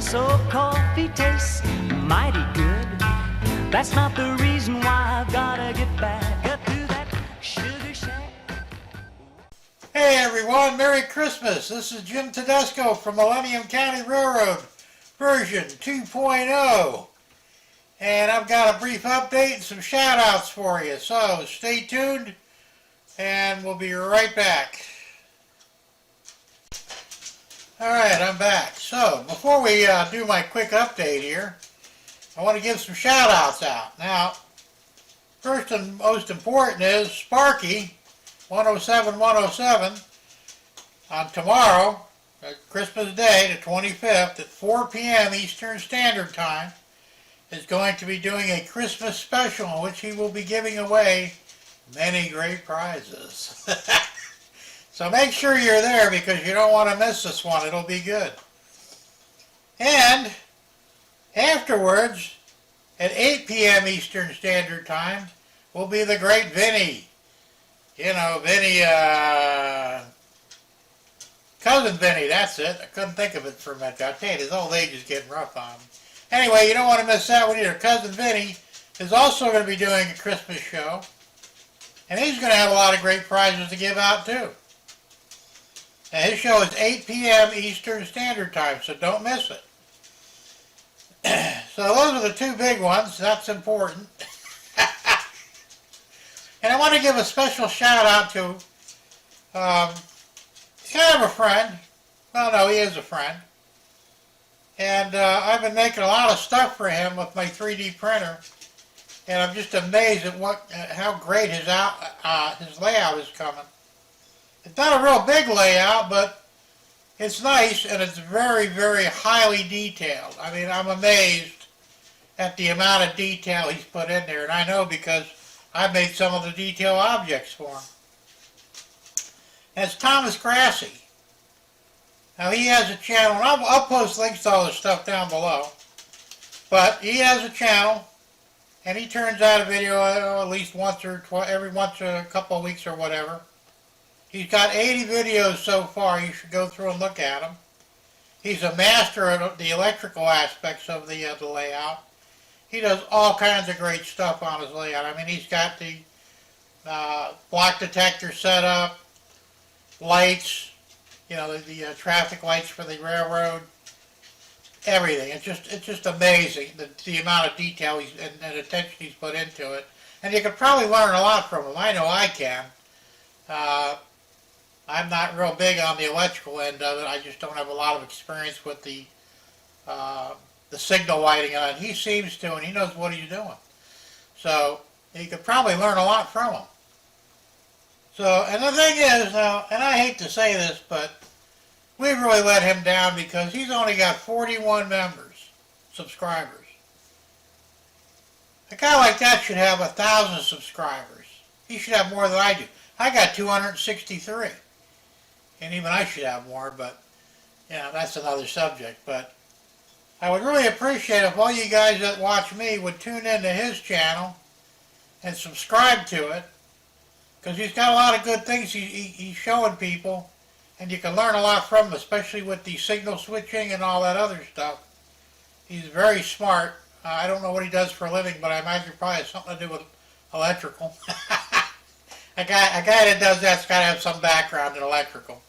so coffee tastes mighty good. That's not the reason why I've gotta get back up to that sugar shack. Hey everyone, Merry Christmas. This is Jim Tedesco from Millennium County RR version 2.0. And I've got a brief update and some shout outs for you. So stay tuned and we'll be right back. Alright, I'm back. So before we do my quick update here, I want to give some shout outs out. Now, first and most important is Sparky 107107 on tomorrow, Christmas Day, the 25th, at 4 p.m. Eastern Standard Time, is going to be doing a Christmas special in which he will be giving away many great prizes. So make sure you're there because you don't want to miss this one. It'll be good. And afterwards, at 8 p.m. Eastern Standard Time, will be the Great Vinnie. You know, Vinnie, Cousin Vinnie, that's it. I couldn't think of it for a minute. I tell you, his old age is getting rough on him. Anyway, you don't want to miss that one either. Cousin Vinnie is also going to be doing a Christmas show. And he's going to have a lot of great prizes to give out too. And his show is 8 p.m. Eastern Standard Time, so don't miss it. So those are the two big ones. That's important. And I want to give a special shout out to, he's kind of a friend. Well, no, he is a friend. And I've been making a lot of stuff for him with my 3D printer. And I'm just amazed at how great his layout is coming. It's not a real big layout, but it's nice and it's very, very highly detailed. I mean, I'm amazed at the amount of detail he's put in there. And I know because I've made some of the detail objects for him. And it's Thomas Grassy. Now he has a channel, and I'll post links to all this stuff down below. But he has a channel, and he turns out a video at least once or every once or a couple of weeks or whatever. He's got 80 videos so far. You should go through and look at them. He's a master of the electrical aspects of the layout. He does all kinds of great stuff on his layout. I mean, he's got the block detector set up, lights, you know, the traffic lights for the railroad, everything. It's just amazing the amount of detail and attention he's put into it. And you could probably learn a lot from him. I know I can. I'm not real big on the electrical end of it. I just don't have a lot of experience with the signal lighting on it. He seems to, and he knows what he's doing. So you could probably learn a lot from him. So, and the thing is now, and I hate to say this, but we've really let him down because he's only got 41 members, subscribers. A guy like that should have 1,000 subscribers. He should have more than I do. I got 263. And even I should have more, but, you know, that's another subject. But I would really appreciate if all you guys that watch me would tune into his channel and subscribe to it, because he's got a lot of good things he's showing people, and you can learn a lot from him, especially with the signal switching and all that other stuff. He's very smart. I don't know what he does for a living, but I imagine it probably has something to do with electrical. A guy that does that's got to have some background in electrical.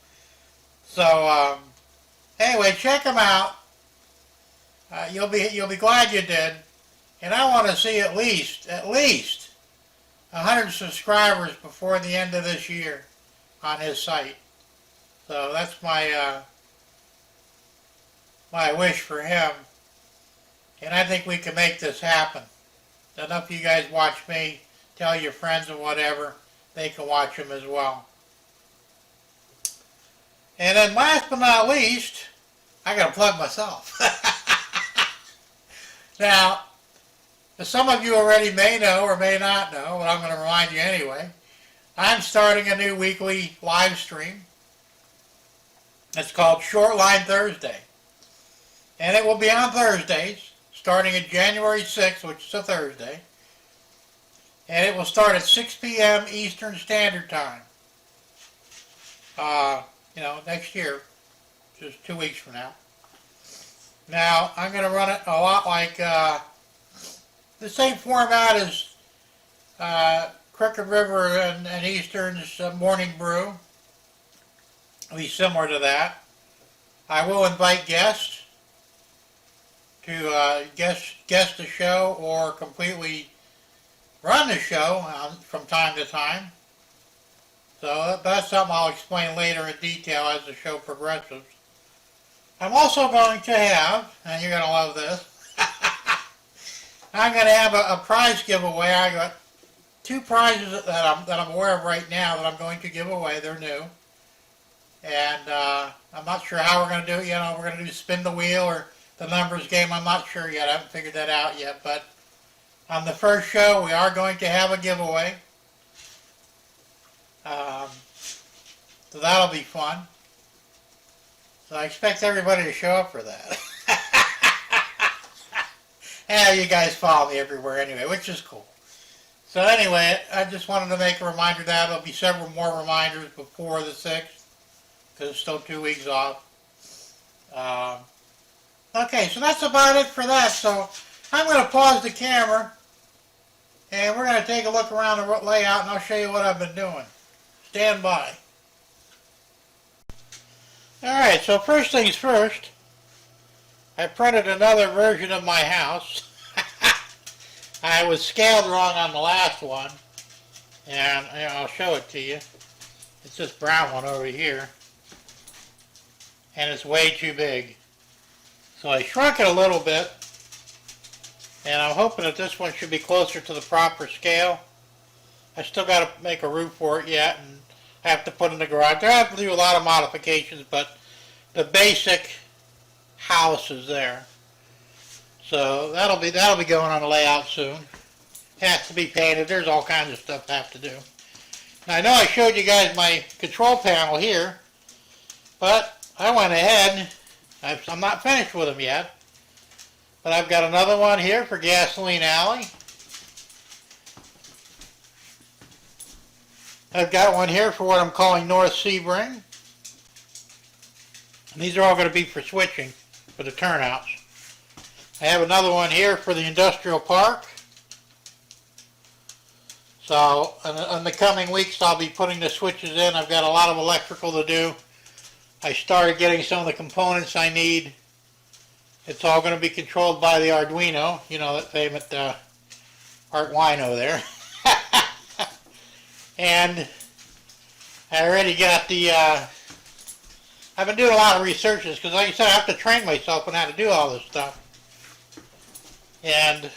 So anyway, check him out. You'll be glad you did. And I want to see at least 100 subscribers before the end of this year on his site. So that's my my wish for him. And I think we can make this happen. Enough of you guys watch me, tell your friends and whatever, they can watch him as well. And then last but not least, I got to plug myself. Now, some of you already may know or may not know, but I'm going to remind you anyway. I'm starting a new weekly live stream. It's called Shoreline Thursday. And it will be on Thursdays, starting at January 6th, which is a Thursday. And it will start at 6 p.m. Eastern Standard Time. You know, next year, just 2 weeks from now. Now, I'm going to run it a lot like the same format as Crooked River and Eastern's Morning Brew. It'll be similar to that. I will invite guests to guest the show or completely run the show from time to time. So that's something I'll explain later in detail as the show progresses. I'm also going to have, and you're going to love this, I'm going to have a prize giveaway. I got 2 prizes that I'm aware of right now that I'm going to give away. They're new. And I'm not sure how we're going to do it. You know, we're going to do spin the wheel or the numbers game. I'm not sure yet. I haven't figured that out yet. But on the first show, we are going to have a giveaway. So that'll be fun. So I expect everybody to show up for that. Yeah, you guys follow me everywhere anyway, which is cool. So anyway, I just wanted to make a reminder of that. There'll be several more reminders before the 6th, because it's still 2 weeks off. Okay, so that's about it for that. So I'm going to pause the camera, and we're going to take a look around the layout, and I'll show you what I've been doing. Stand by. Alright, so first things first, I printed another version of my house. I was scaled wrong on the last one, and I'll show it to you. It's this brown one over here, and it's way too big. So I shrunk it a little bit, and I'm hoping that this one should be closer to the proper scale. I still got to make a roof for it yet, and I have to put in the garage. I have to do a lot of modifications, but the basic house is there. So that'll be going on the layout soon. It has to be painted. There's all kinds of stuff I have to do. Now I know I showed you guys my control panel here, but I went ahead. I'm not finished with them yet, but I've got another one here for Gasoline Alley. I've got one here for what I'm calling North Sebring. And these are all going to be for switching, for the turnouts. I have another one here for the industrial park. So in the coming weeks I'll be putting the switches in. I've got a lot of electrical to do. I started getting some of the components I need. It's all going to be controlled by the Arduino. You know, that famous Arduino there. And I already got the, I've been doing a lot of researches because like I said, I have to train myself on how to do all this stuff. And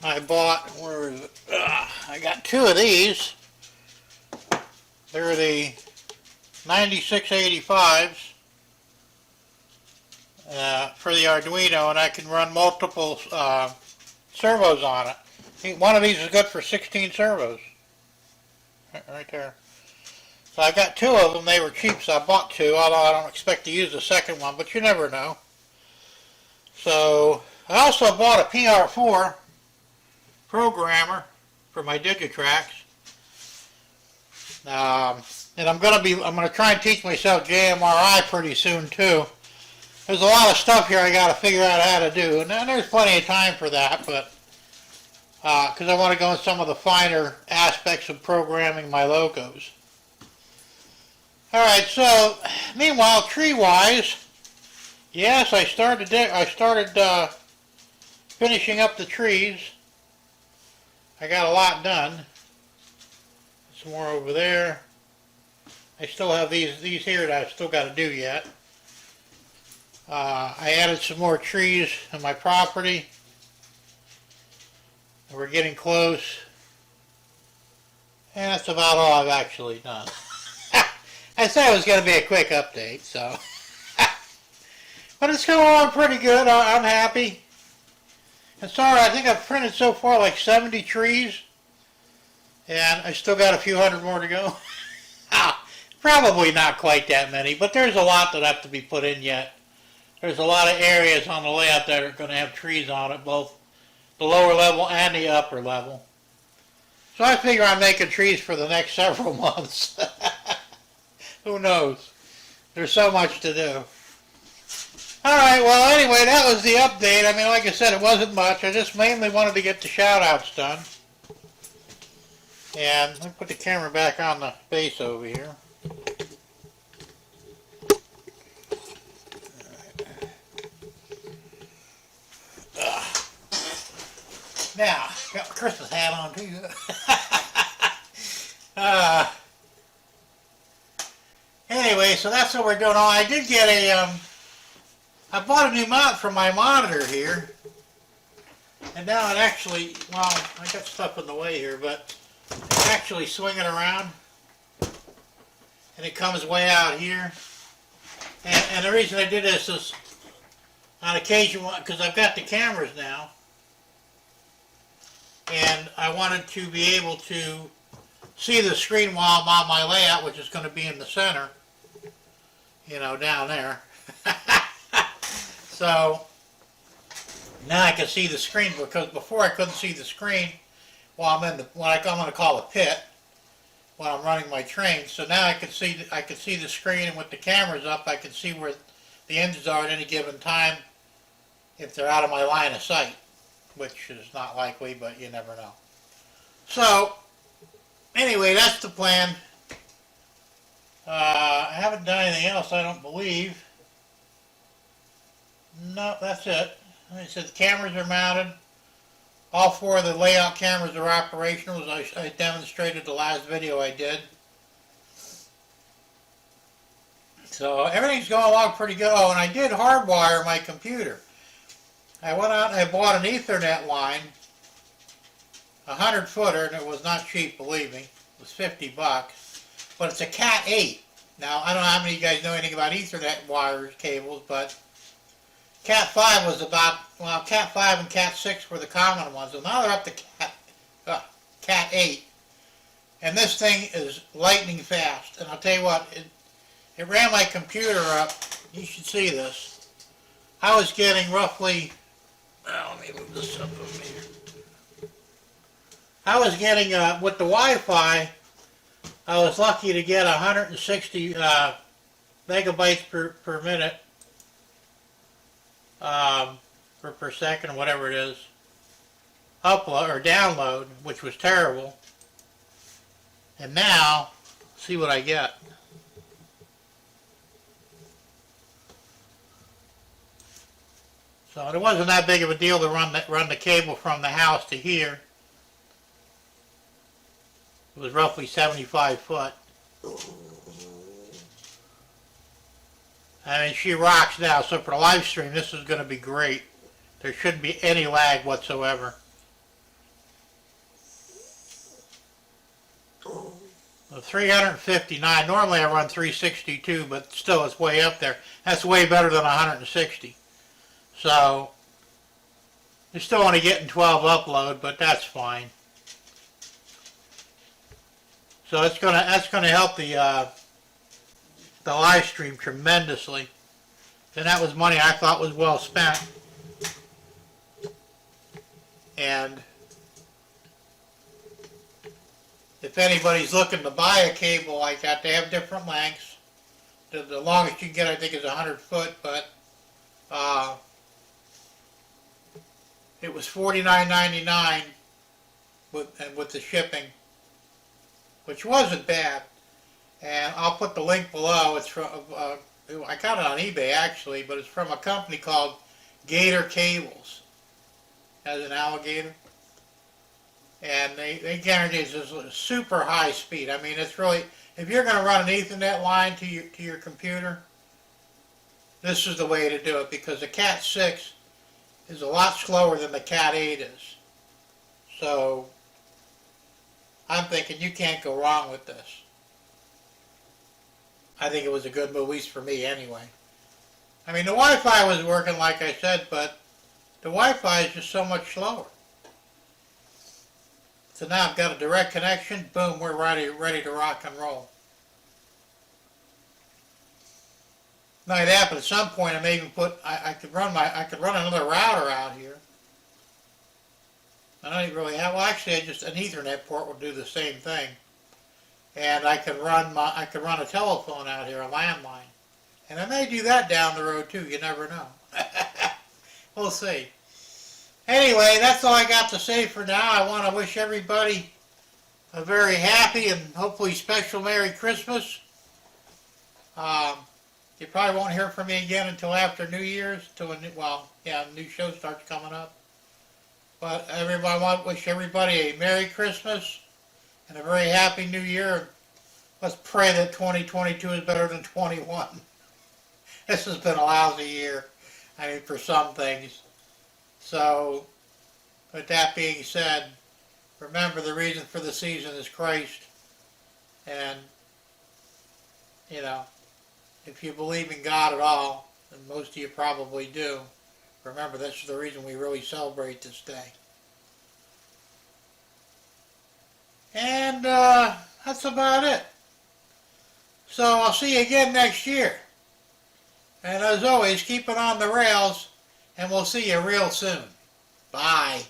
I bought, where is it? I got 2 of these. They're the 9685s for the Arduino, and I can run multiple servos on it. One of these is good for 16 servos. Right there. So I got 2 of them. They were cheap, so I bought 2, although I don't expect to use the second one, but you never know. So I also bought a PR4 programmer for my Digitracks. And I'm going to try and teach myself JMRI pretty soon too. There's a lot of stuff here I got to figure out how to do, and there's plenty of time for that, but because I want to go in some of the finer aspects of programming my logos. Alright, so meanwhile, tree-wise, yes, I started finishing up the trees. I got a lot done. Some more over there. I still have these here that I've still got to do yet. I added some more trees on my property. We're getting close. And that's about all I've actually done. I said it was going to be a quick update, so. But it's going along pretty good. I'm happy. And sorry, I think I've printed so far like 70 trees. And I still got a few hundred more to go. Probably not quite that many, but there's a lot that have to be put in yet. There's a lot of areas on the layout that are going to have trees on it, both the lower level and the upper level. So I figure I'm making trees for the next several months. Who knows? There's so much to do. Alright, well anyway, that was the update. I mean, like I said, it wasn't much. I just mainly wanted to get the shout-outs done. And let me put the camera back on the base over here. Now, got my Christmas hat on too. Anyway, so that's what we're doing. Oh, I did get I bought a new mount for my monitor here. And now it actually, well, I got stuff in the way here, but it's actually swinging around. And it comes way out here. And the reason I did this is on occasion, because I've got the cameras now. And I wanted to be able to see the screen while I'm on my layout, which is going to be in the center. You know, down there. So now I can see the screen, because before I couldn't see the screen while I'm in the, what I'm going to call a pit, while I'm running my train. So now I can see the screen, and with the cameras up, I can see where the engines are at any given time if they're out of my line of sight, which is not likely, but you never know. So anyway, that's the plan. I haven't done anything else, I don't believe. No, that's it. Like I said, the cameras are mounted. All four of the layout cameras are operational, as I demonstrated the last video I did. So everything's going along pretty good. Oh, and I did hardwire my computer. I went out and I bought an Ethernet line, a 100-footer, and it was not cheap, believe me. It was $50, but it's a Cat 8. Now, I don't know how many of you guys know anything about Ethernet wires, cables, but Cat 5 was about, well, Cat 5 and Cat 6 were the common ones, and now they're up to Cat 8. And this thing is lightning fast, and I'll tell you what, it ran my computer up. You should see this. I was getting roughly, well, let me move this up over here. I was getting, with the Wi-Fi, I was lucky to get 160 megabytes per minute, per second, whatever it is, upload or download, which was terrible. And now, see what I get. So it wasn't that big of a deal to run the cable from the house to here. It was roughly 75 foot. I mean, she rocks now, so for the live stream, this is going to be great. There shouldn't be any lag whatsoever. 359, normally I run 362, but still it's way up there. That's way better than 160. So, you're still only getting 12 upload, but that's fine. So that's gonna help the live stream tremendously. And that was money I thought was well spent. And if anybody's looking to buy a cable like that, they have different lengths. The longest you can get, I think, is 100 foot, but it was $49.99 with the shipping, which wasn't bad. And I'll put the link below. It's from I got it on eBay actually, but it's from a company called Gator Cables. Has an alligator, and they guarantee it's a super high speed. I mean, it's really, if you're going to run an Ethernet line to your computer, this is the way to do it, because the Cat 6 is a lot slower than the Cat 8 is. So I'm thinking you can't go wrong with this. I think it was a good move, at least for me anyway. I mean, the Wi-Fi was working like I said, but the Wi-Fi is just so much slower. So now I've got a direct connection, boom, we're ready to rock and roll. Might happen at some point. I may even put, I could run another router out here. I don't even really have, well actually an Ethernet port will do the same thing. And I could run a telephone out here, a landline. And I may do that down the road too, you never know. We'll see. Anyway, that's all I got to say for now. I want to wish everybody a very happy and hopefully special Merry Christmas. You probably won't hear from me again until after New Year's, a new show starts coming up. But I want to wish everybody a Merry Christmas and a very happy New Year. Let's pray that 2022 is better than 21. This has been a lousy year, for some things. So, with that being said, remember the reason for the season is Christ. And, if you believe in God at all, and most of you probably do, remember that's the reason we really celebrate this day. And that's about it. So I'll see you again next year. And as always, keep it on the rails, and we'll see you real soon. Bye.